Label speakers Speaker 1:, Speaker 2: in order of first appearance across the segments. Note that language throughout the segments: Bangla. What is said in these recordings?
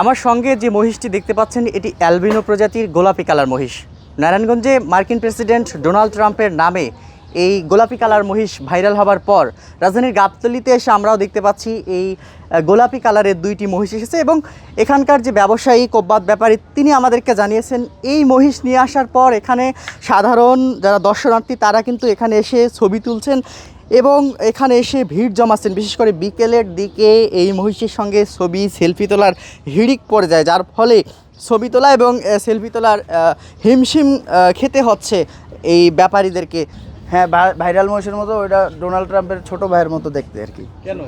Speaker 1: আমার সঙ্গে যে মহিষটি দেখতে পাচ্ছেন এটি অ্যালবিনো প্রজাতির গোলাপি কালার মহিষ। নারায়ণগঞ্জে মার্কিন প্রেসিডেন্ট ডোনাল্ড ট্রাম্পের নামে এই গোলাপি কালার মহিষ ভাইরাল হবার পর রাজধানীর গাবতলীতে এসে আমরাও দেখতে পাচ্ছি এই গোলাপি কালারের দুইটি মহিষ এসেছে এবং এখানকার যে ব্যবসায়ী কোব্বাত ব্যাপারী তিনি আমাদেরকে জানিয়েছেন এই মহিষ নিয়ে আসার পর এখানে সাধারণ যারা দর্শনার্থী তারা কিন্তু এখানে এসে ছবি তুলছেন এবং এখানে এসে ভিড় জমাচ্ছেন। বিশেষ করে বিকেলের দিকে এই মহিষের সঙ্গে ছবি সেলফি তোলার হিড়িক পড়ে যায়, যার ফলে ছবি তোলা এবং সেলফি তোলার হিমশিম খেতে হচ্ছে এই ব্যাপারীদেরকে।
Speaker 2: হ্যাঁ, ভাইরাল মহিষের মতো ওইটা ডোনাল্ড ট্রাম্পের ছোট ভাইয়ের মতো দেখতে আর কি।
Speaker 1: কেন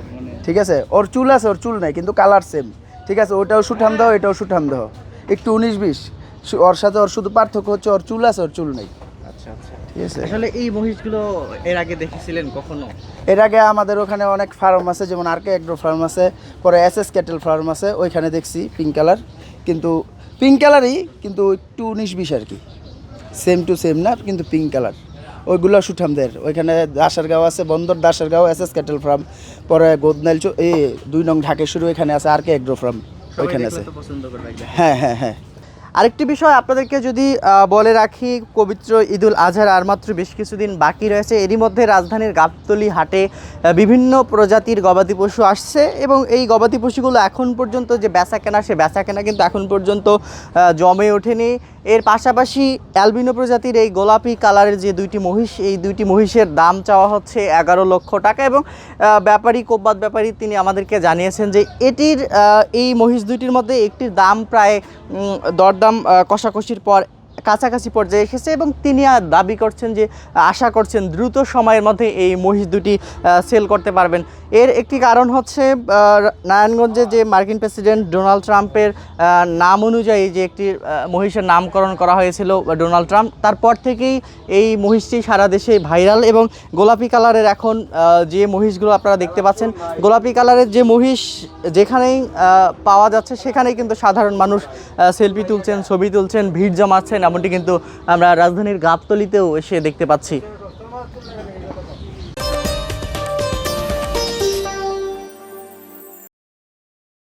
Speaker 2: ঠিক আছে, ওর চুল আছে, ওর চুল নাই কিন্তু কালার সেম। ঠিক আছে, ওটাও সুঠাম দাও, এটাও সুঠাম দাও, একটু 19-20। ওর সাথে ওর শুধু পার্থক্য হচ্ছে ওর চুল আছে, ওর চুল নেই।
Speaker 1: আচ্ছা আচ্ছা,
Speaker 2: ঠিক আছে।
Speaker 1: আসলে এই মহিষগুলো এর আগে দেখেছিলেন কখনো?
Speaker 2: এর আগে আমাদের ওখানে অনেক ফার্ম আছে, যেমন আরকে এগ্রো ফার্ম আছে, পরে এসএস ক্যাটেল ফার্ম আছে, ওইখানে দেখছি পিঙ্ক কালার, কিন্তু পিঙ্ক কালারই কিন্তু একটু 19-20 আর কি, সেম টু সেম না, কিন্তু পিঙ্ক কালার। ওইগুলো সুঠামদের ওইখানে দাসারগাঁও আছে, বন্দর দাসারগাঁও এসএস ক্যাটেল ফার্ম, পরে গোদনাইল 2 নং ঢাকেশ্বরী ওইখানে আছে আরকে এগ্রো ফার্ম, ওইখানে আছে। হ্যাঁ হ্যাঁ হ্যাঁ।
Speaker 1: আরেকটি বিষয় আপনাদেরকে যদি বলে রাখি, পবিত্র ঈদুল আজহার আর মাত্র বেশ কিছুদিন বাকি রয়েছে। এরই মধ্যে রাজধানীর গাবতলী হাটে বিভিন্ন প্রজাতির গবাদি পশু আসছে এবং এই গবাদি পশুগুলো এখন পর্যন্ত যে বেচা কেনা, সে বেচা কেনা কিন্তু এখন পর্যন্ত জমে ওঠেনি। এর পাশাপাশি অ্যালবিনো প্রজাতির এই গোলাপি কালারের যে দুইটি মহিষ, এই দুইটি মহিষের দাম চাওয়া হচ্ছে 11 লক্ষ টাকা এবং ব্যাপারী কোব্বাত ব্যাপারী তিনি আমাদেরকে জানিয়েছেন যে এটির এই মহিষ দুইটির মধ্যে একটির দাম প্রায় দরদাম কষাকষির পর কাছাকাছি পর্যায়ে এসেছে এবং তিনি দাবি করছেন যে আশা করছেন দ্রুত সময়ের মধ্যে এই মহিষ দুটি সেল করতে পারবেন। এর একটি কারণ হচ্ছে নারায়ণগঞ্জে যে মার্কিন প্রেসিডেন্ট ডোনাল্ড ট্রাম্পের নাম অনুযায়ী যে একটি মহিষের নামকরণ করা হয়েছিল ডোনাল্ড ট্রাম্প, তারপর থেকেই এই মহিষটি সারা দেশে ভাইরাল এবং গোলাপি কালারের এখন যে মহিষগুলো আপনারা দেখতে পাচ্ছেন, গোলাপি কালারের যে মহিষ যেখানেই পাওয়া যাচ্ছে সেখানেই কিন্তু সাধারণ মানুষ সেলফি তুলছেন, ছবি তুলছেন, ভিড় জমাচ্ছেন, এমনটি কিন্তু আমরা রাজধানীর গাবতলীতেও এসে দেখতে পাচ্ছি।